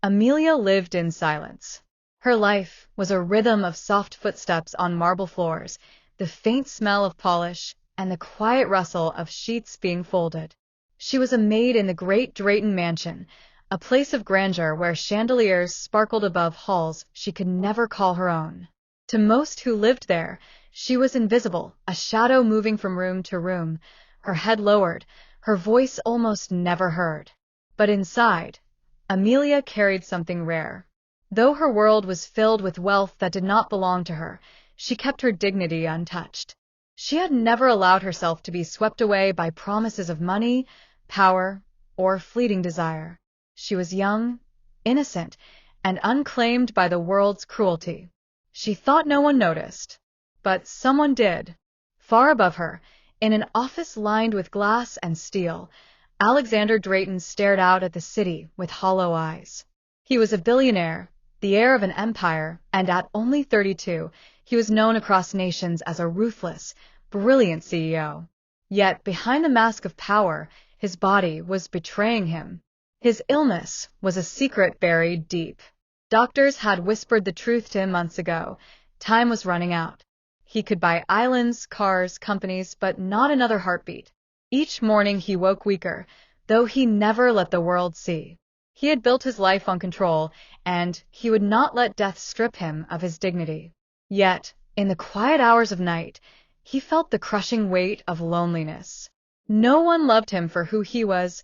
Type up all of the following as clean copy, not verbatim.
Amelia lived in silence. Her life was a rhythm of soft footsteps on marble floors, the faint smell of polish, and the quiet rustle of sheets being folded. She was a maid in the great Drayton mansion, a place of grandeur where chandeliers sparkled above halls she could never call her own. To most who lived there, she was invisible, a shadow moving from room to room, her head lowered, her voice almost never heard. But inside, Amelia carried something rare. Though her world was filled with wealth that did not belong to her, she kept her dignity untouched. She had never allowed herself to be swept away by promises of money, power, or fleeting desire. She was young, innocent, and unclaimed by the world's cruelty. She thought no one noticed, but someone did. Far above her, in an office lined with glass and steel, Alexander Drayton stared out at the city with hollow eyes. He was a billionaire, the heir of an empire, and at only 32, he was known across nations as a ruthless, brilliant CEO. Yet behind the mask of power, his body was betraying him. His illness was a secret buried deep. Doctors had whispered the truth to him months ago. Time was running out. He could buy islands, cars, companies, but not another heartbeat. Each morning he woke weaker, though he never let the world see. He had built his life on control, and he would not let death strip him of his dignity. Yet, in the quiet hours of night, he felt the crushing weight of loneliness. No one loved him for who he was,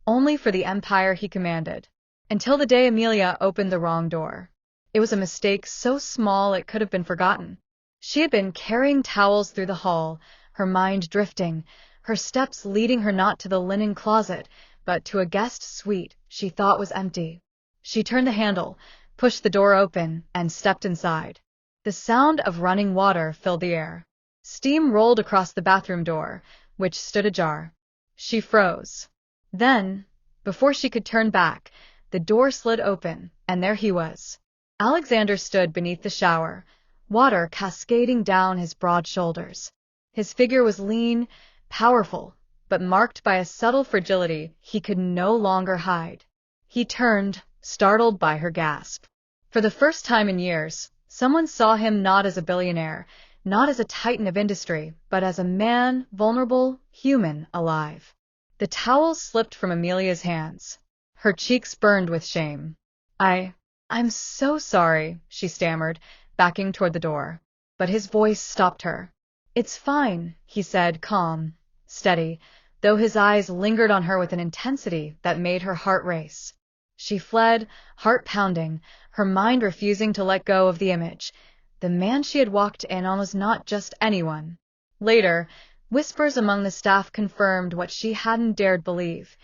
only for the empire he commanded. Until the day Amelia opened the wrong door. It was a mistake so small it could have been forgotten. She had been carrying towels through the hall, her mind drifting, her steps leading her not to the linen closet, but to a guest suite she thought was empty. She turned the handle, pushed the door open, and stepped inside. The sound of running water filled the air. Steam rolled across the bathroom door, which stood ajar. She froze. Then, before she could turn back, the door slid open, and there he was. Alexander stood beneath the shower, water cascading down his broad shoulders. His figure was lean, powerful, but marked by a subtle fragility he could no longer hide. He turned, startled by her gasp. For the first time in years, someone saw him not as a billionaire, not as a titan of industry, but as a man, vulnerable, human, alive. The towel slipped from Amelia's hands. Her cheeks burned with shame. I'm so sorry, she stammered, backing toward the door. But his voice stopped her. It's fine, he said, calm, steady, though his eyes lingered on her with an intensity that made her heart race. She fled, heart pounding, her mind refusing to let go of the image. The man she had walked in on was not just anyone. Later, whispers among the staff confirmed what she hadn't dared believe.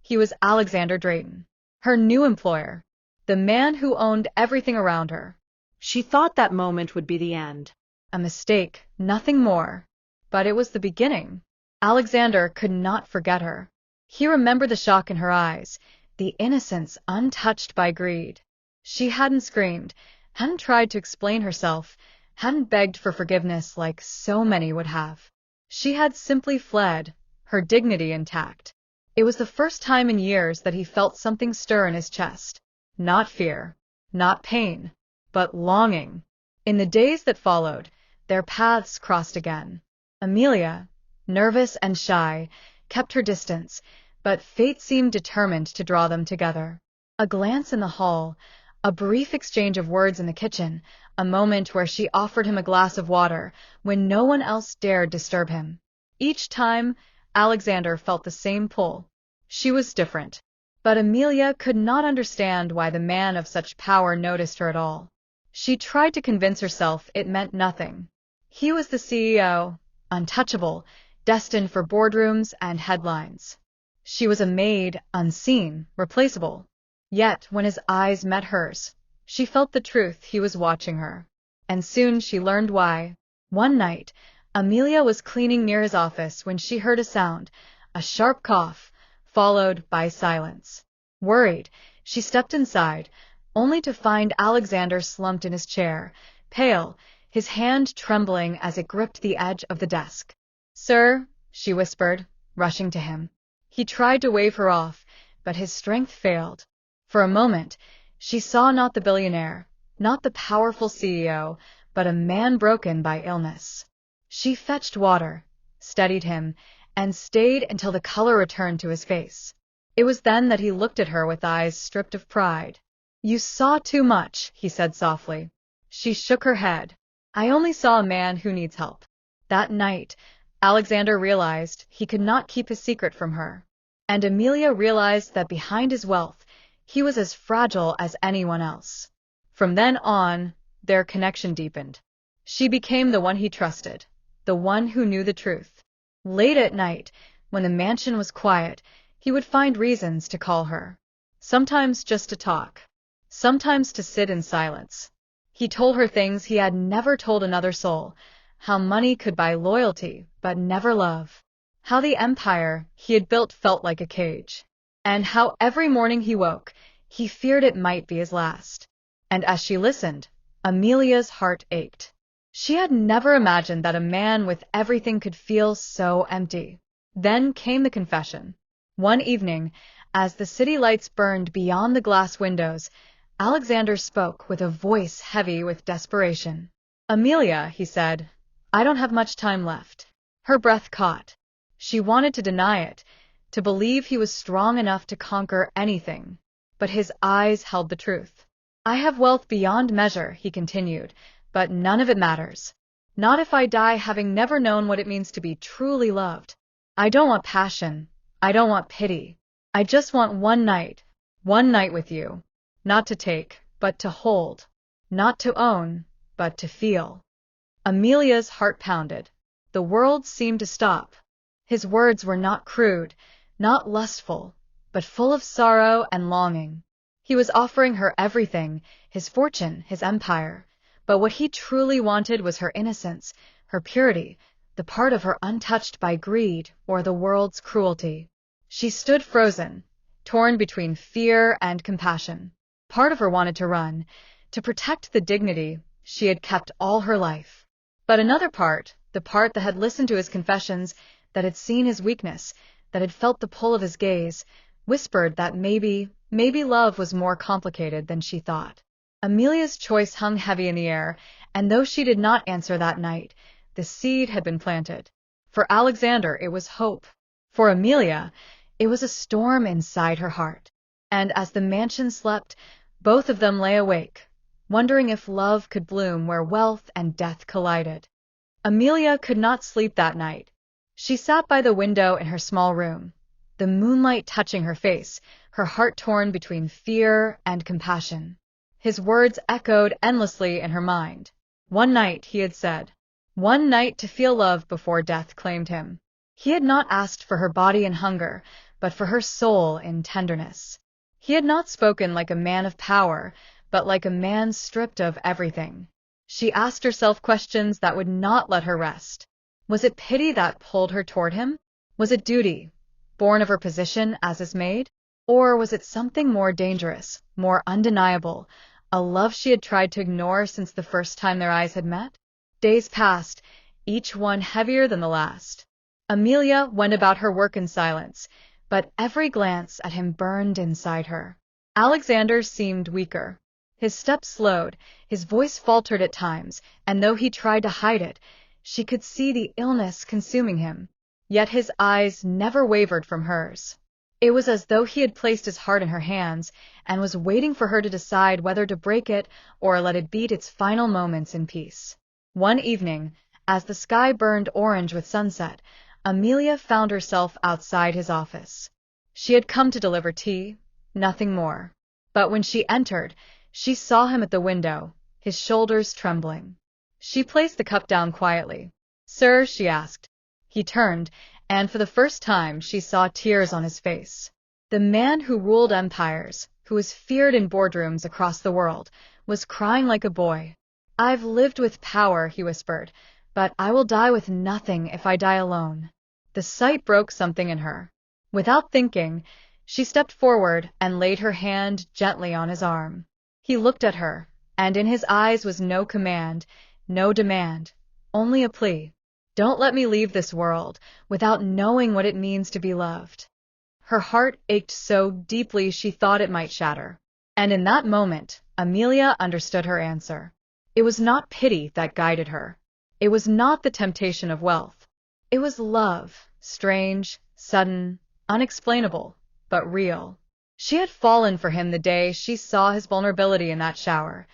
He was Alexander Drayton, her new employer, the man who owned everything around her. She thought that moment would be the end. A mistake, nothing more. But it was the beginning. Alexander could not forget her. He remembered the shock in her eyes, the innocence untouched by greed. She hadn't screamed, hadn't tried to explain herself, hadn't begged for forgiveness like so many would have. She had simply fled, her dignity intact. It was the first time in years that he felt something stir in his chest. Not fear, not pain, but longing. In the days that followed, their paths crossed again. Amelia, nervous and shy, kept her distance, but fate seemed determined to draw them together. A glance in the hall, a brief exchange of words in the kitchen, a moment where she offered him a glass of water when no one else dared disturb him. Each time, Alexander felt the same pull. She was different. But Amelia could not understand why the man of such power noticed her at all. She tried to convince herself it meant nothing. He was the CEO, untouchable, destined for boardrooms and headlines. She was a maid, unseen, replaceable. Yet, when his eyes met hers, she felt the truth: he was watching her. And soon she learned why. One night, Amelia was cleaning near his office when she heard a sound, a sharp cough, followed by silence. Worried, she stepped inside, only to find Alexander slumped in his chair, pale, his hand trembling as it gripped the edge of the desk. "Sir," she whispered, rushing to him. He tried to wave her off, but his strength failed. For a moment, She saw not the billionaire, not the powerful CEO, but a man broken by illness. She fetched water, steadied him, and stayed until the color returned to his face. It was then that he looked at her with eyes stripped of pride. "You saw too much," he said softly. She shook her head. "I only saw a man who needs help." That night, Alexander realized he could not keep his secret from her. And Amelia realized that behind his wealth, he was as fragile as anyone else. From then on, their connection deepened. She became the one he trusted, the one who knew the truth. Late at night, when the mansion was quiet, he would find reasons to call her. Sometimes just to talk. Sometimes to sit in silence. He told her things he had never told another soul. How money could buy loyalty, but never love. How the empire he had built felt like a cage. And how every morning he woke, he feared it might be his last. And as she listened, Amelia's heart ached. She had never imagined that a man with everything could feel so empty. Then came the confession. One evening, as the city lights burned beyond the glass windows, Alexander spoke with a voice heavy with desperation. "Amelia," he said, "I don't have much time left." Her breath caught. She wanted to deny it, to believe he was strong enough to conquer anything. But his eyes held the truth. "I have wealth beyond measure," he continued, "but none of it matters. Not if I die having never known what it means to be truly loved. I don't want passion. I don't want pity. I just want one night with you. Not to take, but to hold. Not to own, but to feel." Amelia's heart pounded. The world seemed to stop. His words were not crude, not lustful, but full of sorrow and longing. He was offering her everything, his fortune, his empire. But what he truly wanted was her innocence, her purity, the part of her untouched by greed or the world's cruelty. She stood frozen, torn between fear and compassion. Part of her wanted to run, to protect the dignity she had kept all her life. But another part, the part that had listened to his confessions, that had seen his weakness, that had felt the pull of his gaze, whispered that maybe love was more complicated than she thought. Amelia's choice hung heavy in the air, and though she did not answer that night, the seed had been planted. For Alexander, it was hope. For Amelia, it was a storm inside her heart. And as the mansion slept, both of them lay awake, wondering if love could bloom where wealth and death collided. Amelia could not sleep that night. She sat by the window in her small room, the moonlight touching her face, her heart torn between fear and compassion. His words echoed endlessly in her mind. One night, he had said. One night to feel love before death claimed him. He had not asked for her body in hunger, but for her soul in tenderness. He had not spoken like a man of power, but like a man stripped of everything. She asked herself questions that would not let her rest. Was it pity that pulled her toward him? Was it duty, born of her position as his maid? Or was it something more dangerous, more undeniable, a love she had tried to ignore since the first time their eyes had met? Days passed, each one heavier than the last. Amelia went about her work in silence, but every glance at him burned inside her. Alexander seemed weaker. His steps slowed, his voice faltered at times, and though he tried to hide it, she could see the illness consuming him. Yet his eyes never wavered from hers. It was as though he had placed his heart in her hands and was waiting for her to decide whether to break it or let it beat its final moments in peace. One evening, as the sky burned orange with sunset, Amelia found herself outside his office. She had come to deliver tea, nothing more. But when she entered, she saw him at the window, his shoulders trembling. She placed the cup down quietly. "Sir," she asked. He turned, and for the first time she saw tears on his face. The man who ruled empires, who was feared in boardrooms across the world, was crying like a boy. "I've lived with power," he whispered, "but I will die with nothing if I die alone." The sight broke something in her. Without thinking, she stepped forward and laid her hand gently on his arm. He looked at her, and in his eyes was no command, no demand, only a plea. "Don't let me leave this world without knowing what it means to be loved." Her heart ached so deeply she thought it might shatter. And in that moment, Amelia understood her answer. It was not pity that guided her. It was not the temptation of wealth. It was love, strange, sudden, unexplainable, but real. She had fallen for him the day she saw his vulnerability in that shower,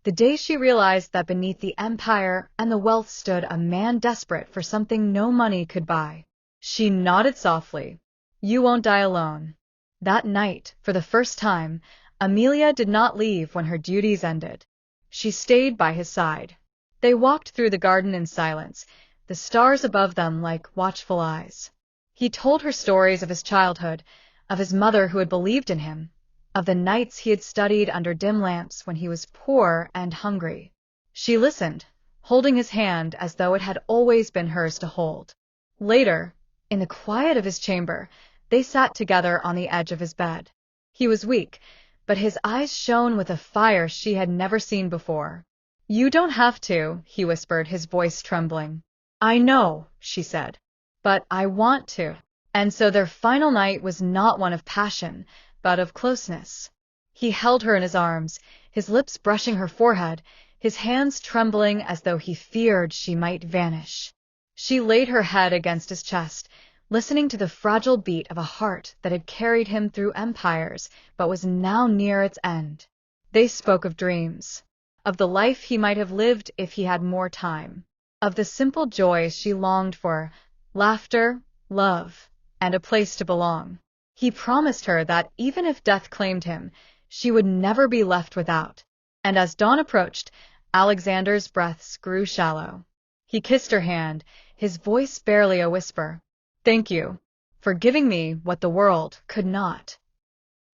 the day she realized that beneath the empire and the wealth stood a man desperate for something no money could buy. She nodded softly. You won't die alone. That night, for the first time, Amelia did not leave when her duties ended. She stayed by his side. They walked through the garden in silence, the stars above them like watchful eyes. He told her stories of his childhood, of his mother who had believed in him, of the nights he had studied under dim lamps when he was poor and hungry. She listened, holding his hand as though it had always been hers to hold. Later, in the quiet of his chamber, they sat together on the edge of his bed. He was weak, but his eyes shone with a fire she had never seen before. You don't have to, he whispered, his voice trembling. I know, she said, but I want to. And so their final night was not one of passion, but of closeness. He held her in his arms, his lips brushing her forehead, his hands trembling as though he feared she might vanish. She laid her head against his chest, listening to the fragile beat of a heart that had carried him through empires, but was now near its end. They spoke of dreams, of the life he might have lived if he had more time, of the simple joys she longed for, laughter, love, and a place to belong. He promised her that even if death claimed him, she would never be left without. And as dawn approached, Alexander's breaths grew shallow. He kissed her hand, his voice barely a whisper. Thank you for giving me what the world could not.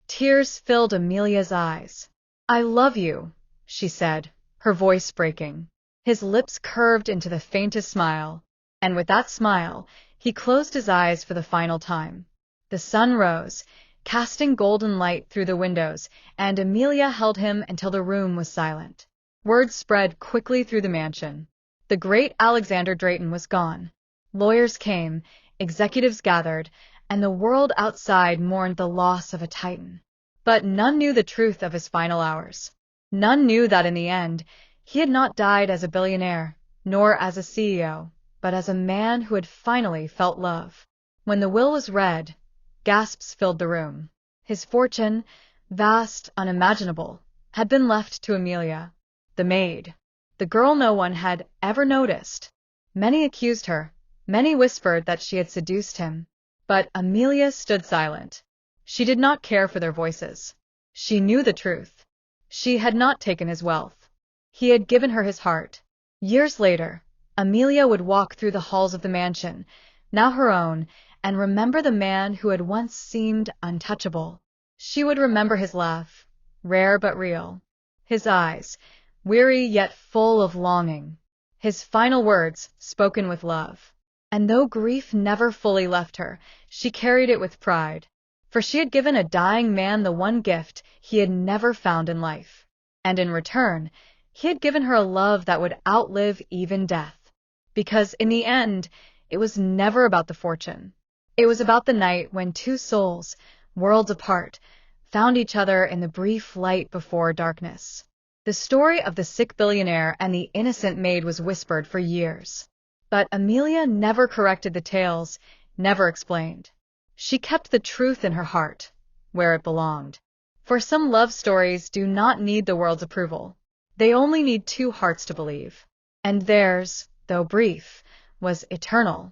Tears filled Amelia's eyes. I love you, she said, her voice breaking. His lips curved into the faintest smile, and with that smile, he closed his eyes for the final time. The sun rose, casting golden light through the windows, and Amelia held him until the room was silent. Word spread quickly through the mansion. The great Alexander Drayton was gone. Lawyers came, executives gathered, and the world outside mourned the loss of a titan. But none knew the truth of his final hours. None knew that in the end, he had not died as a billionaire, nor as a CEO, but as a man who had finally felt love. When the will was read, gasps filled the room. His fortune, vast, unimaginable, had been left to Amelia, the maid, the girl no one had ever noticed. Many accused her, many whispered that she had seduced him, but Amelia stood silent. She did not care for their voices. She knew the truth. She had not taken his wealth. He had given her his heart. Years later, Amelia would walk through the halls of the mansion, now her own, and remember the man who had once seemed untouchable. She would remember his laugh, rare but real, his eyes, weary yet full of longing, his final words spoken with love. And though grief never fully left her, she carried it with pride, for she had given a dying man the one gift he had never found in life. And in return, he had given her a love that would outlive even death. Because in the end, it was never about the fortune. It was about the night when two souls, worlds apart, found each other in the brief light before darkness. The story of the sick billionaire and the innocent maid was whispered for years. But Amelia never corrected the tales, never explained. She kept the truth in her heart, where it belonged. For some love stories do not need the world's approval. They only need two hearts to believe. And theirs, though brief, was eternal.